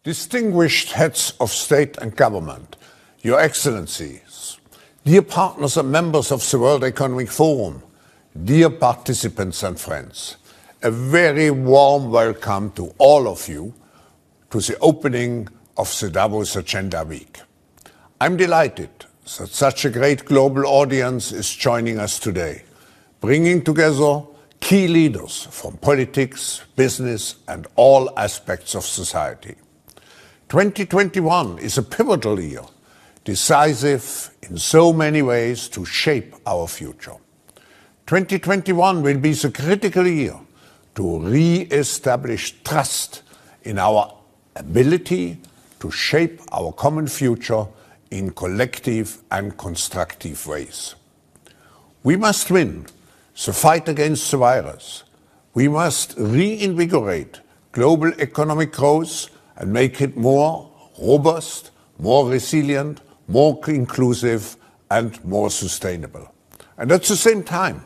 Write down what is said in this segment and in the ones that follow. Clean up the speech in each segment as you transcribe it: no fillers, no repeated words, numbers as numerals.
Distinguished heads of state and government, Your Excellencies, dear partners and members of the World Economic Forum, dear participants and friends, a very warm welcome to all of you to the opening of the Davos Agenda Week. I'm delighted that such a great global audience is joining us today, bringing together key leaders from politics, business, and all aspects of society. 2021 is a pivotal year, decisive in so many ways to shape our future. 2021 will be the critical year to re-establish trust in our ability to shape our common future in collective and constructive ways. We must win the fight against the virus. We must reinvigorate global economic growth and make it more robust, more resilient, more inclusive, and more sustainable. And at the same time,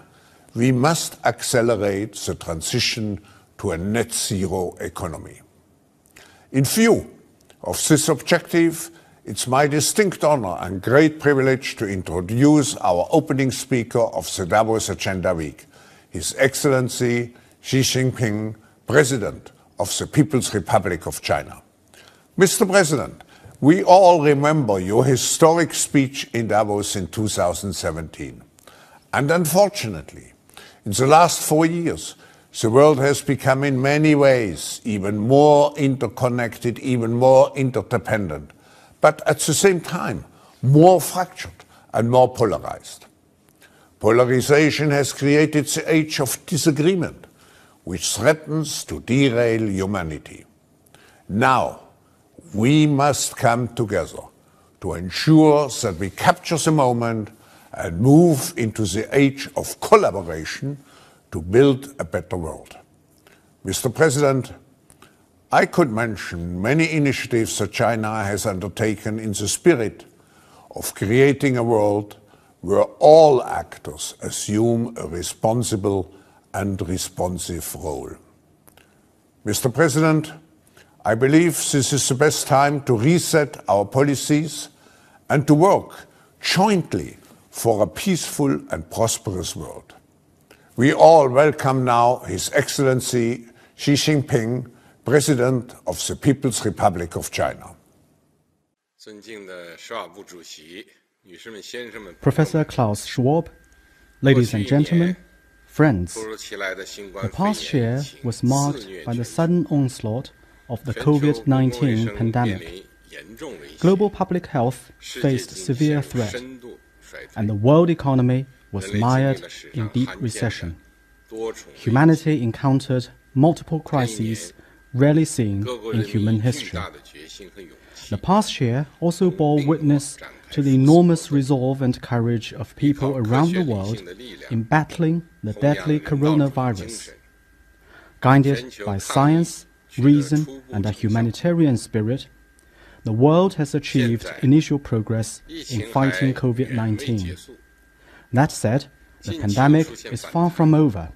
we must accelerate the transition to a net zero economy. In view of this objective, it's my distinct honor and great privilege to introduce our opening speaker of the Davos Agenda Week, His Excellency Xi Jinping, President of the People's Republic of China. Mr. President, we all remember your historic speech in Davos in 2017. And unfortunately, in the last 4 years, the world has become in many ways even more interconnected, even more interdependent, but at the same time, more fractured and more polarized. Polarization has created the age of disagreement, which threatens to derail humanity. Now, we must come together to ensure that we capture the moment and move into the age of collaboration to build a better world. Mr. President, I could mention many initiatives that China has undertaken in the spirit of creating a world where all actors assume a responsible and responsive role. Mr. President, I believe this is the best time to reset our policies and to work jointly for a peaceful and prosperous world. We all welcome now His Excellency Xi Jinping, President of the People's Republic of China. Professor Klaus Schwab, ladies and gentlemen, friends, the past year was marked by the sudden onslaught of the COVID-19 pandemic. Global public health faced severe threat, and the world economy was mired in deep recession. Humanity encountered multiple crises rarely seen in human history. The past year also bore witness to the enormous resolve and courage of people around the world in battling the deadly coronavirus. Guided by science, reason, and a humanitarian spirit, the world has achieved initial progress in fighting COVID-19. That said, the pandemic is far from over.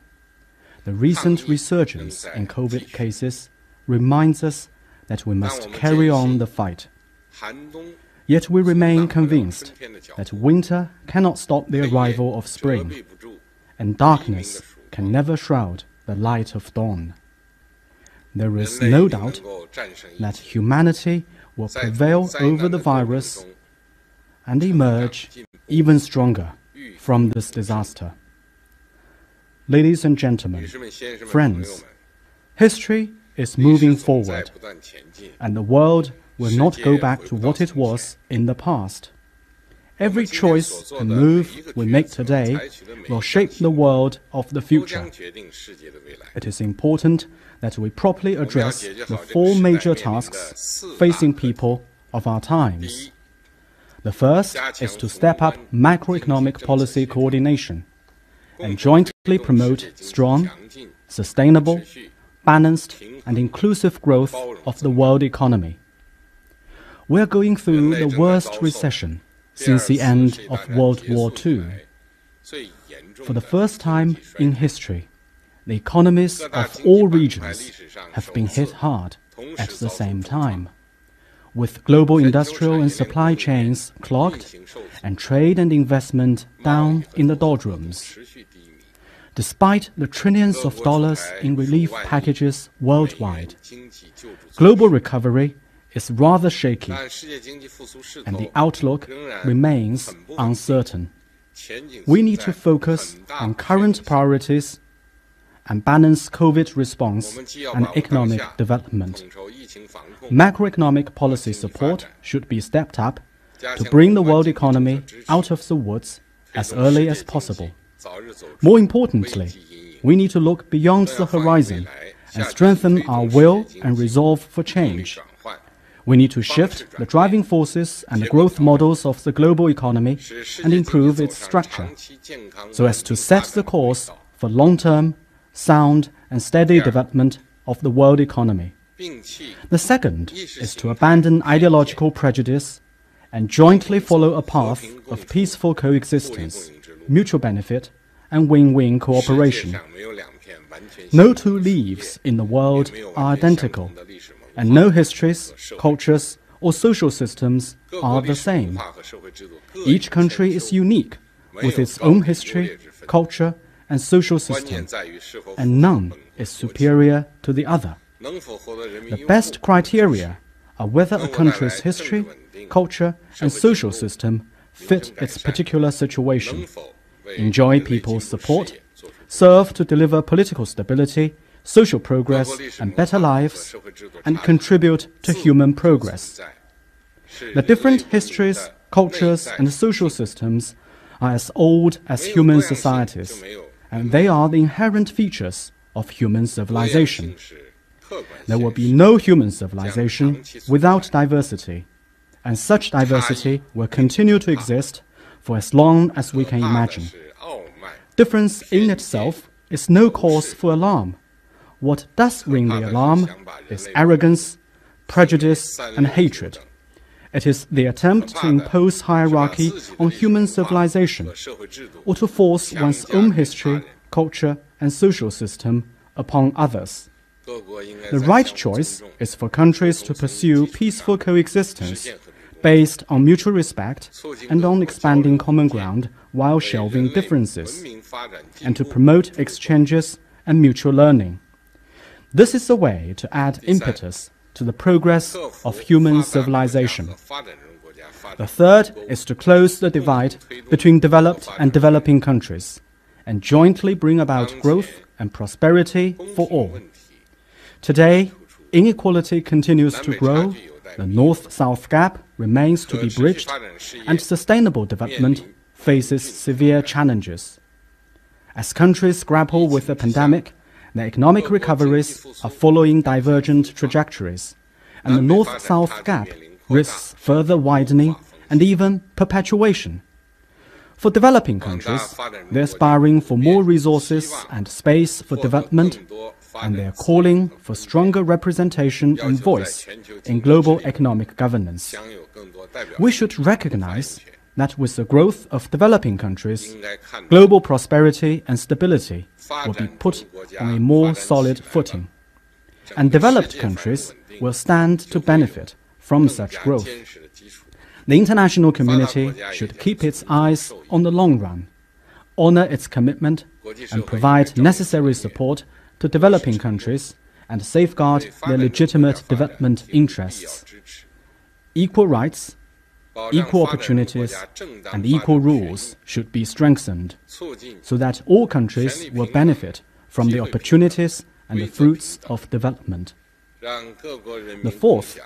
The recent resurgence in COVID cases reminds us that we must carry on the fight. Yet we remain convinced that winter cannot stop the arrival of spring, and darkness can never shroud the light of dawn. There is no doubt that humanity will prevail over the virus and emerge even stronger from this disaster. Ladies and gentlemen, friends, history is moving forward, and the world will not go back to what it was in the past. Every choice and move we make today will shape the world of the future. It is important that we properly address the 4 major tasks facing people of our times. The first is to step up macroeconomic policy coordination and jointly promote strong, sustainable, balanced, and inclusive growth of the world economy. We are going through the worst recession since the end of World War II. For the first time in history, the economies of all regions have been hit hard at the same time. with global industrial and supply chains clogged and trade and investment down in the doldrums. Despite the trillions of dollars in relief packages worldwide, global recovery is rather shaky, and the outlook remains uncertain. We need to focus on current priorities and balance COVID response and economic development. Macroeconomic policy support should be stepped up to bring the world economy out of the woods as early as possible. More importantly, we need to look beyond the horizon and strengthen our will and resolve for change. We need to shift the driving forces and the growth models of the global economy and improve its structure, so as to set the course for long-term, sound and steady development of the world economy. The second is to abandon ideological prejudice and jointly follow a path of peaceful coexistence, mutual benefit and win-win cooperation. No two leaves in the world are identical, and no histories, cultures or social systems are the same. Each country is unique with its own history, culture and social system, and none is superior to the other. The best criteria are whether a country's history, culture and social system fit its particular situation, enjoy people's support, serve to deliver political stability, social progress and better lives, and contribute to human progress. The different histories, cultures and social systems are as old as human societies, and they are the inherent features of human civilization. There will be no human civilization without diversity, and such diversity will continue to exist for as long as we can imagine. Difference in itself is no cause for alarm. What does ring the alarm is arrogance, prejudice and hatred. It is the attempt to impose hierarchy on human civilization, or to force one's own history, culture and social system upon others. The right choice is for countries to pursue peaceful coexistence based on mutual respect and on expanding common ground while shelving differences, and to promote exchanges and mutual learning. This is a way to add impetus to the progress of human civilization. The third is to close the divide between developed and developing countries, and jointly bring about growth and prosperity for all. Today, inequality continues to grow, the North-South gap remains to be bridged, and sustainable development faces severe challenges. As countries grapple with the pandemic, their economic recoveries are following divergent trajectories, and the North-South gap risks further widening and even perpetuation. For developing countries, they're aspiring for more resources and space for development, and they are calling for stronger representation and voice in global economic governance. We should recognize that with the growth of developing countries, global prosperity and stability will be put on a more solid footing, and developed countries will stand to benefit from such growth. The international community should keep its eyes on the long run, honor its commitment, and provide necessary support to developing countries and safeguard their legitimate development interests. Equal rights, equal opportunities, and equal rules should be strengthened, so that all countries will benefit from the opportunities and the fruits of development. The fourth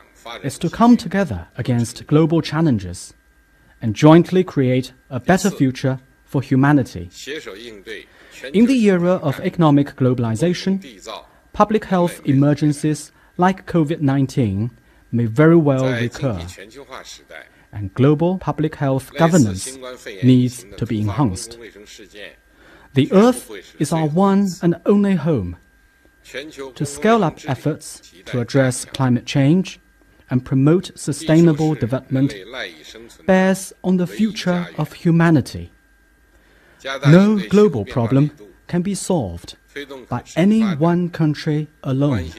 is to come together against global challenges and jointly create a better future for humanity. In the era of economic globalization, public health emergencies like COVID-19 may very well recur, and global public health governance needs to be enhanced. The Earth is our one and only home. To scale up efforts to address climate change and promote sustainable development bears on the future of humanity. No global problem can be solved by any one country alone.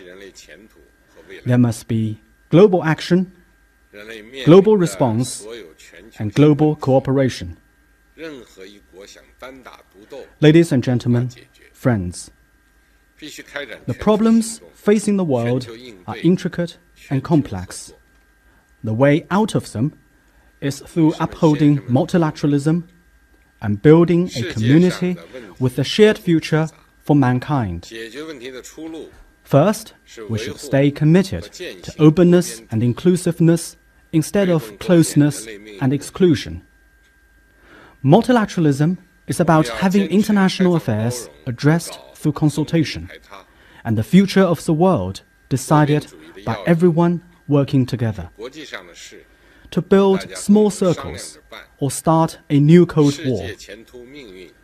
There must be global action global response, and global cooperation. Ladies and gentlemen, friends, the problems facing the world are intricate and complex. The way out of them is through upholding multilateralism and building a community with a shared future for mankind. First, we should stay committed to openness and inclusiveness instead of closeness and exclusion. Multilateralism is about having international affairs addressed through consultation, and the future of the world decided by everyone working together. To build small circles or start a new Cold War,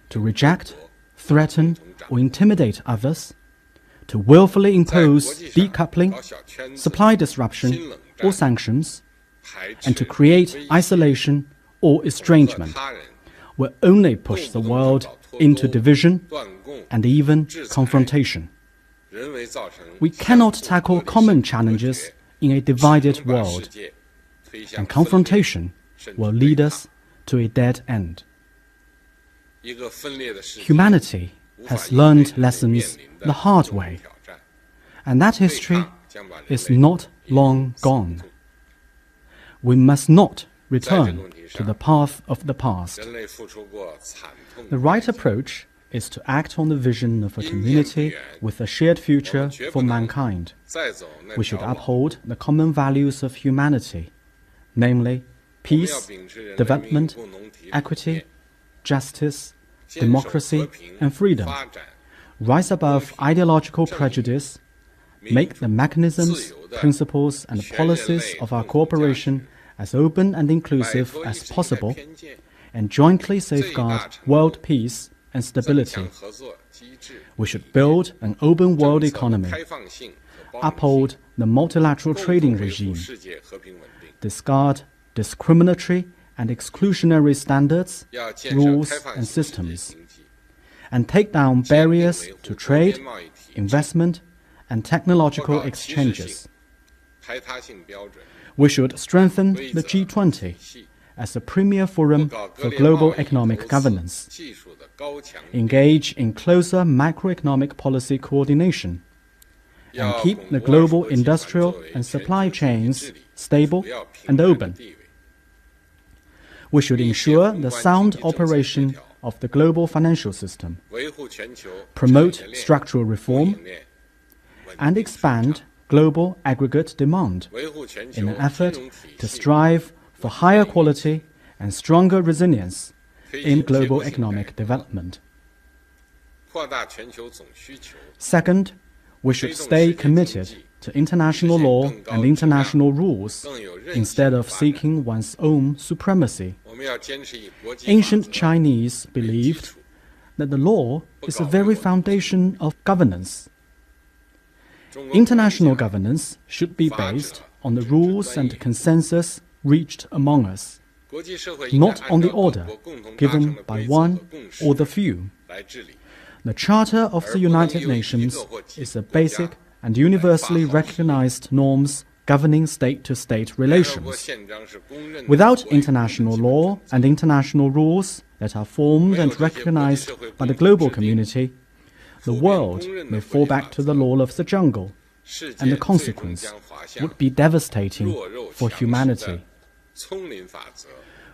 to reject, threaten, or intimidate others, to willfully impose decoupling, supply disruption, or sanctions, and to create isolation or estrangement will only push the world into division and even confrontation. We cannot tackle common challenges in a divided world, and confrontation will lead us to a dead end. Humanity has learned lessons the hard way, and that history is not long gone. We must not return to the path of the past. The right approach is to act on the vision of a community with a shared future for mankind. We should uphold the common values of humanity, namely peace, development, equity, justice, democracy, and freedom. Rise above ideological prejudice, make the mechanisms, principles, and policies of our cooperation as open and inclusive as possible, and jointly safeguard world peace and stability. We should build an open world economy, uphold the multilateral trading regime, discard discriminatory and exclusionary standards, rules, and systems, and take down barriers to trade, investment, and technological exchanges. We should strengthen the G20 as a premier forum for global economic governance, engage in closer macroeconomic policy coordination, and keep the global industrial and supply chains stable and open. We should ensure the sound operation of the global financial system, promote structural reform, and expand global aggregate demand in an effort to strive for higher quality and stronger resilience in global economic development. Second, we should stay committed to international law and international rules instead of seeking one's own supremacy. Ancient Chinese believed that the law is the very foundation of governance. International governance should be based on the rules and consensus reached among us, not on the order given by one or the few. The Charter of the United Nations is the basic and universally recognized norms governing state-to-state relations. Without international law and international rules that are formed and recognized by the global community, the world may fall back to the law of the jungle, and the consequence would be devastating for humanity.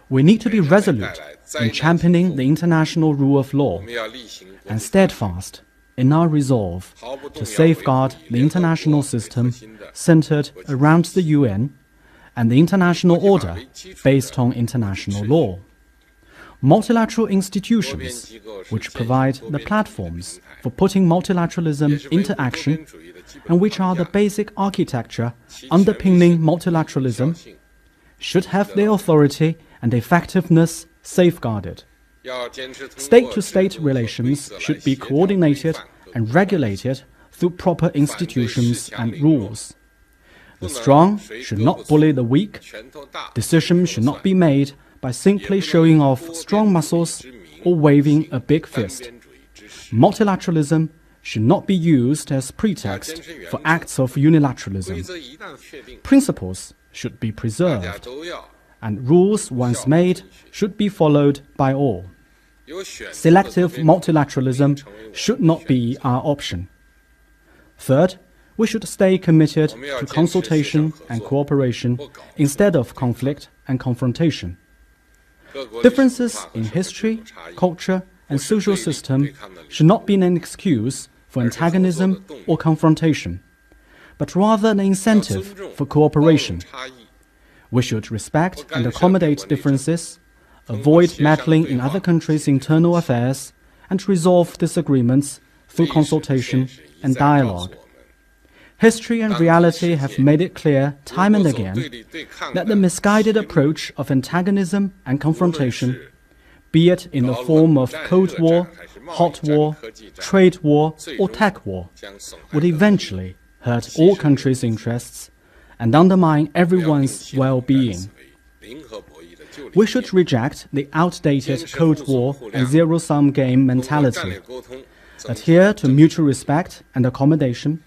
We need to be resolute in championing the international rule of law and steadfast in our resolve to safeguard the international system centered around the UN and the international order based on international law. Multilateral institutions, which provide the platforms for putting multilateralism into action and which are the basic architecture underpinning multilateralism, should have their authority and effectiveness safeguarded. State-to-state relations should be coordinated and regulated through proper institutions and rules. The strong should not bully the weak. Decisions should not be made by simply showing off strong muscles or waving a big fist. Multilateralism should not be used as pretext for acts of unilateralism. Principles should be preserved, and rules once made should be followed by all. Selective multilateralism should not be our option. Third, we should stay committed to consultation and cooperation instead of conflict and confrontation. Differences in history, culture, and social system should not be an excuse for antagonism or confrontation, but rather an incentive for cooperation. We should respect and accommodate differences, avoid meddling in other countries' internal affairs, and resolve disagreements through consultation and dialogue. History and reality have made it clear time and again that the misguided approach of antagonism and confrontation, be it in the form of Cold War, Hot War, Trade War, or Tech War, would eventually hurt all countries' interests and undermine everyone's well-being. We should reject the outdated Cold War and zero-sum game mentality, adhere to mutual respect and accommodation,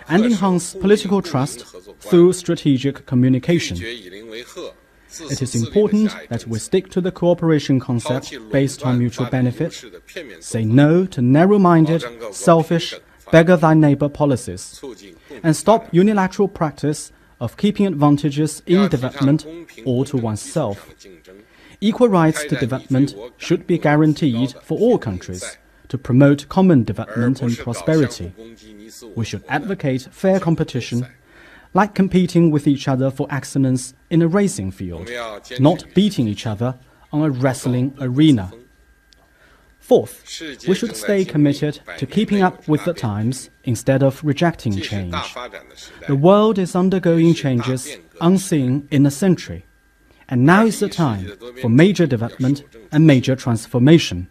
and enhance political trust through strategic communication. It is important that we stick to the cooperation concept based on mutual benefit, say no to narrow-minded, selfish, beggar-thy-neighbor policies, and stop unilateral practice of keeping advantages in development all to oneself. Equal rights to development should be guaranteed for all countries to promote common development and prosperity. We should advocate fair competition, like competing with each other for excellence in a racing field, not beating each other on a wrestling arena. Fourth, we should stay committed to keeping up with the times instead of rejecting change. The world is undergoing changes unseen in a century, and now is the time for major development and major transformation.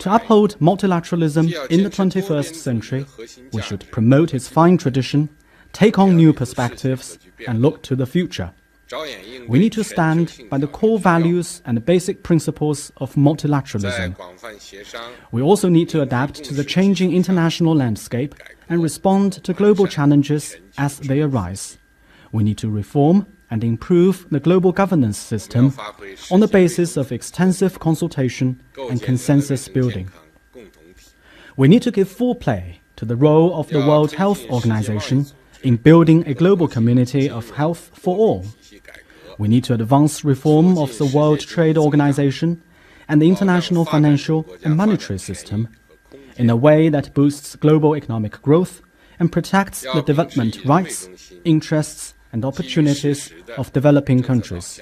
To uphold multilateralism in the 21st century, we should promote its fine tradition, take on new perspectives, and look to the future. We need to stand by the core values and basic principles of multilateralism. We also need to adapt to the changing international landscape and respond to global challenges as they arise. We need to reform and improve the global governance system on the basis of extensive consultation and consensus building. We need to give full play to the role of the World Health Organization in building a global community of health for all. We need to advance reform of the World Trade Organization and the international financial and monetary system in a way that boosts global economic growth and protects the development rights, interests, and opportunities of developing countries.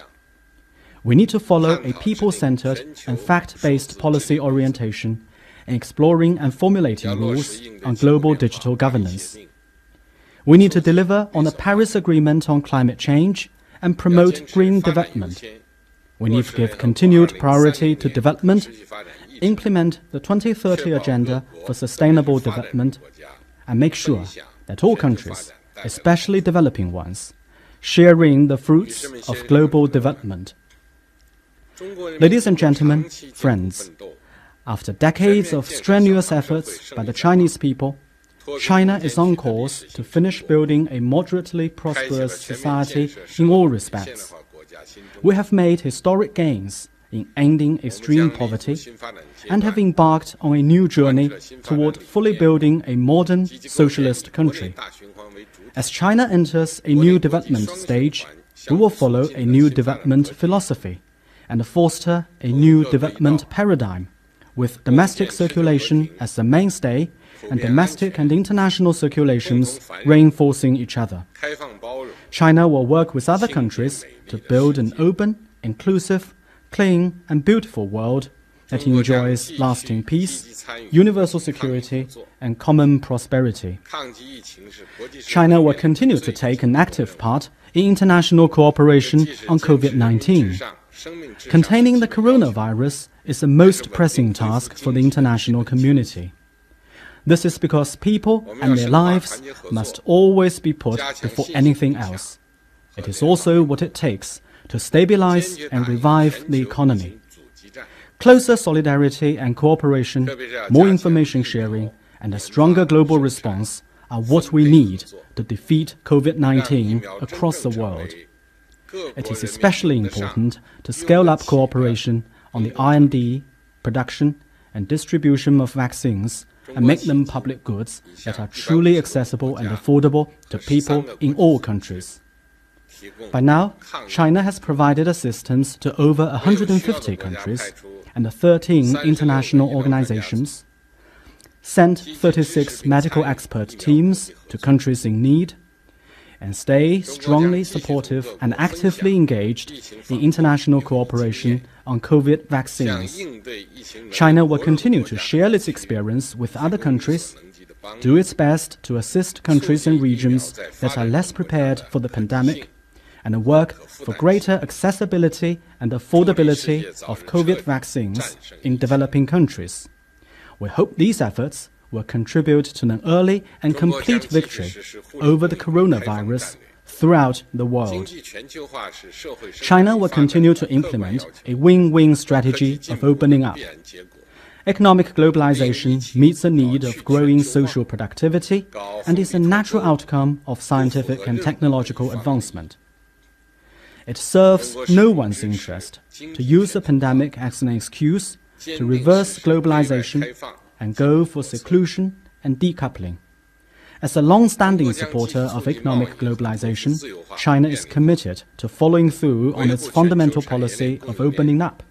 We need to follow a people-centered and fact-based policy orientation in exploring and formulating rules on global digital governance. We need to deliver on the Paris Agreement on climate change and promote green development. We need to give continued priority to development, implement the 2030 Agenda for Sustainable Development, and make sure that all countries, especially developing ones, share in the fruits of global development. Ladies and gentlemen, friends, after decades of strenuous efforts by the Chinese people, China is on course to finish building a moderately prosperous society in all respects. We have made historic gains in ending extreme poverty and have embarked on a new journey toward fully building a modern socialist country. As China enters a new development stage, we will follow a new development philosophy and foster a new development paradigm, with domestic circulation as the mainstay and domestic and international circulations reinforcing each other. China will work with other countries to build an open, inclusive, clean and beautiful world that enjoys lasting peace, universal security and common prosperity. China will continue to take an active part in international cooperation on COVID-19. Containing the coronavirus is the most pressing task for the international community. This is because people and their lives must always be put before anything else. It is also what it takes to stabilize and revive the economy. Closer solidarity and cooperation, more information sharing, and a stronger global response are what we need to defeat COVID-19 across the world. it is especially important to scale up cooperation on the R&D, production, and distribution of vaccines and make them public goods that are truly accessible and affordable to people in all countries. By now, China has provided assistance to over 150 countries and 13 international organizations, sent 36 medical expert teams to countries in need, and stay strongly supportive and actively engaged in international cooperation on COVID vaccines. China will continue to share its experience with other countries, do its best to assist countries and regions that are less prepared for the pandemic, and work for greater accessibility and affordability of COVID vaccines in developing countries. We hope these efforts will contribute to an early and complete victory over the coronavirus throughout the world. China will continue to implement a win-win strategy of opening up. Economic globalization meets the need of growing social productivity and is a natural outcome of scientific and technological advancement. It serves no one's interest to use the pandemic as an excuse to reverse globalization and go for seclusion and decoupling. As a long-standing supporter of economic globalization, China is committed to following through on its fundamental policy of opening up.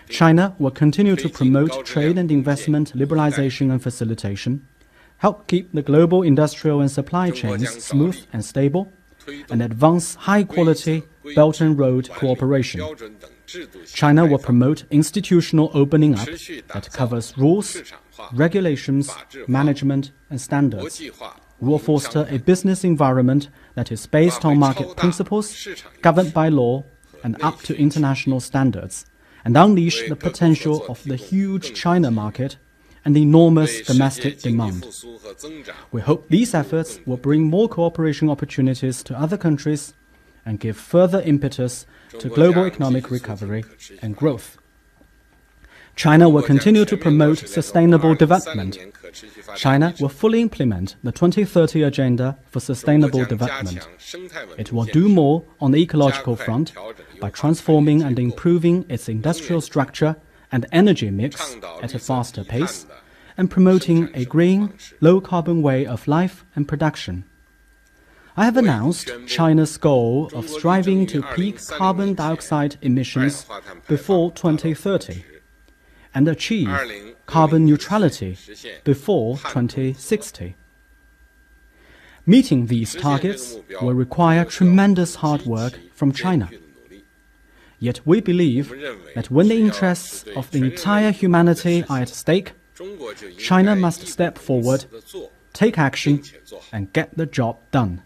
China will continue to promote trade and investment liberalization and facilitation, help keep the global industrial and supply chains smooth and stable, and advance high-quality Belt and Road cooperation. China will promote institutional opening up that covers rules, regulations, management, and standards. We will foster a business environment that is based on market principles, governed by law, and up to international standards, and unleash the potential of the huge China market and enormous domestic demand. We hope these efforts will bring more cooperation opportunities to other countries and give further impetus to global economic recovery and growth. China will continue to promote sustainable development. China will fully implement the 2030 Agenda for Sustainable Development. It will do more on the ecological front by transforming and improving its industrial structure and energy mix at a faster pace and promoting a green, low-carbon way of life and production. I have announced China's goal of striving to peak carbon dioxide emissions before 2030 and achieve carbon neutrality before 2060. Meeting these targets will require tremendous hard work from China. Yet we believe that when the interests of the entire humanity are at stake, China must step forward, take action, and get the job done.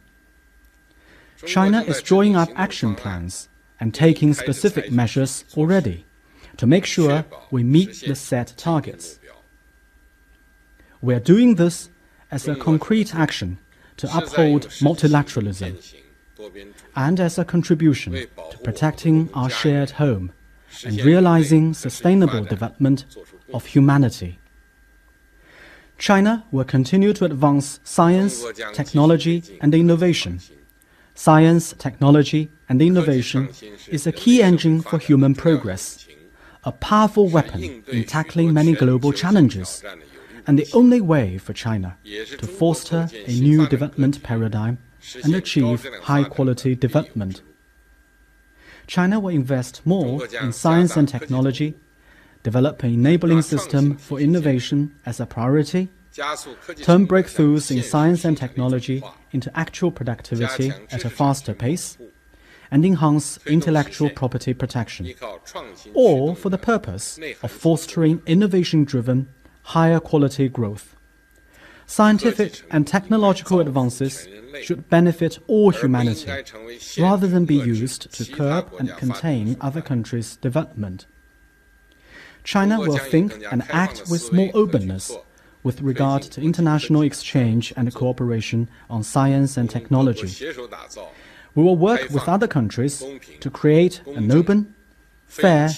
China is drawing up action plans and taking specific measures already to make sure we meet the set targets. We are doing this as a concrete action to uphold multilateralism and as a contribution to protecting our shared home and realizing sustainable development of humanity. China will continue to advance science, technology, and innovation. Science, technology, and innovation is a key engine for human progress, a powerful weapon in tackling many global challenges, and the only way for China to foster a new development paradigm and achieve high-quality development. China will invest more in science and technology, develop an enabling system for innovation as a priority, turn breakthroughs in science and technology into actual productivity at a faster pace, and enhance intellectual property protection, all for the purpose of fostering innovation-driven, higher quality growth. Scientific and technological advances should benefit all humanity, rather than be used to curb and contain other countries' development. China will think and act with more openness with regard to international exchange and cooperation on science and technology. We will work with other countries to create an open, fair,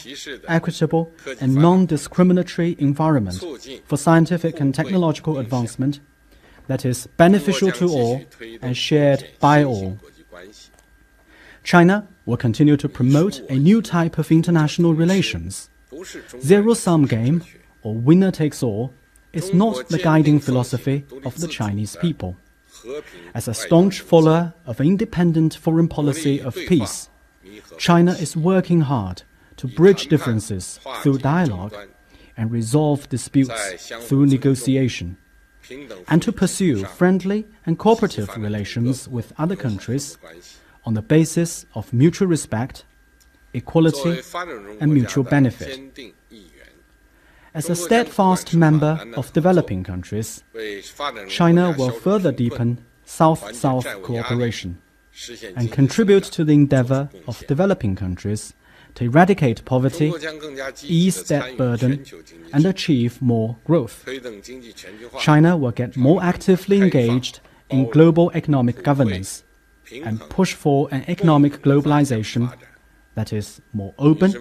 equitable, and non-discriminatory environment for scientific and technological advancement that is beneficial to all and shared by all. China will continue to promote a new type of international relations. Zero-sum game, or winner takes all, is not the guiding philosophy of the Chinese people. As a staunch follower of an independent foreign policy of peace, China is working hard to bridge differences through dialogue and resolve disputes through negotiation, and to pursue friendly and cooperative relations with other countries on the basis of mutual respect, equality, and mutual benefit. As a steadfast member of developing countries, China will further deepen South-South cooperation and contribute to the endeavor of developing countries to eradicate poverty, ease debt burden, and achieve more growth. China will get more actively engaged in global economic governance and push for an economic globalization that is more open,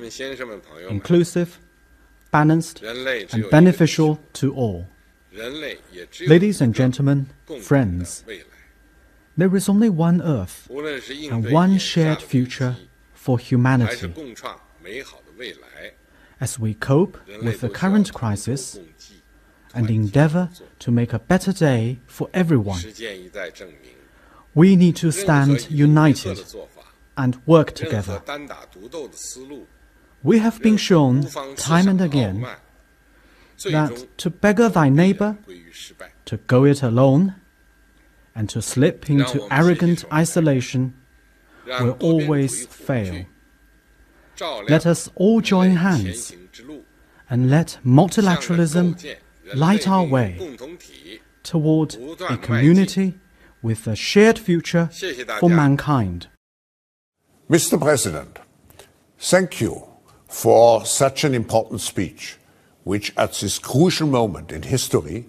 inclusive, balanced, and beneficial to all. Ladies and gentlemen, friends, there is only one Earth and one shared future for humanity. As we cope with the current crisis and endeavor to make a better day for everyone, we need to stand united and work together. We have been shown time and again that to beggar thy neighbor, to go it alone, and to slip into arrogant isolation will always fail. Let us all join hands and let multilateralism light our way toward a community with a shared future for mankind. Mr. President, thank you for such an important speech, which at this crucial moment in history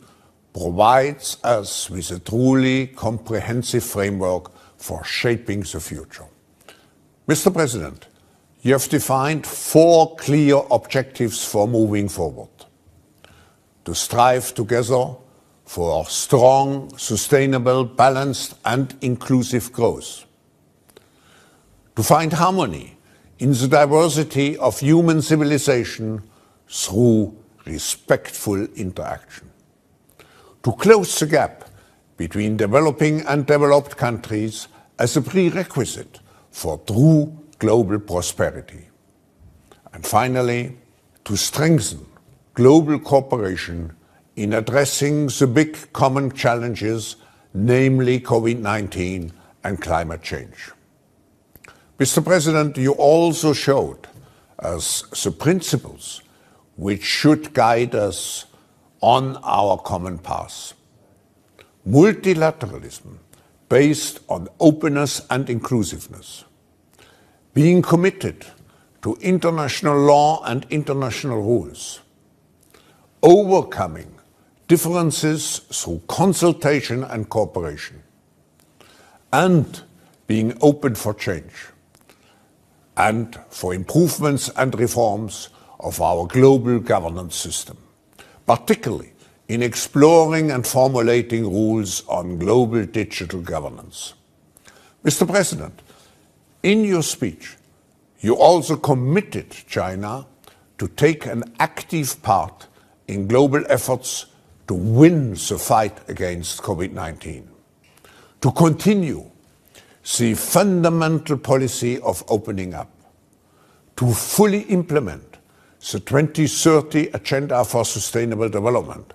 provides us with a truly comprehensive framework for shaping the future. Mr. President, you have defined 4 clear objectives for moving forward: to strive together for strong, sustainable, balanced and inclusive growth, to find harmony in the diversity of human civilization through respectful interaction, to close the gap between developing and developed countries as a prerequisite for true global prosperity, and finally, to strengthen global cooperation in addressing the big common challenges, namely COVID-19 and climate change. Mr. President, you also showed us the principles which should guide us on our common path. Multilateralism based on openness and inclusiveness. Being committed to international law and international rules. Overcoming differences through consultation and cooperation. And being open for change and for improvements and reforms of our global governance system, particularly in exploring and formulating rules on global digital governance. Mr. President, in your speech, you also committed China to take an active part in global efforts to win the fight against COVID-19, to continue the fundamental policy of opening up, to fully implement the 2030 Agenda for Sustainable Development,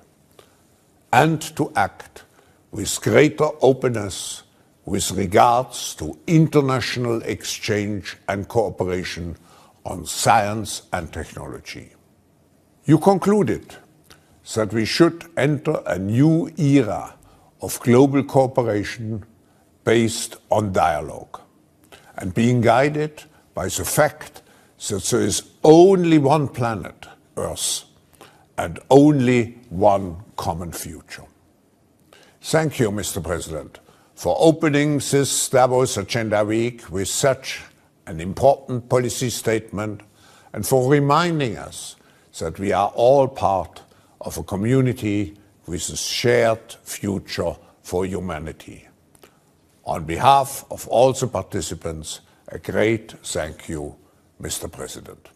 and to act with greater openness with regards to international exchange and cooperation on science and technology. You concluded that we should enter a new era of global cooperation based on dialogue and being guided by the fact that there is only one planet, Earth, and only one common future. Thank you, Mr. President, for opening this Davos Agenda Week with such an important policy statement and for reminding us that we are all part of a community with a shared future for humanity. On behalf of all the participants, A great thank you, Mr. President.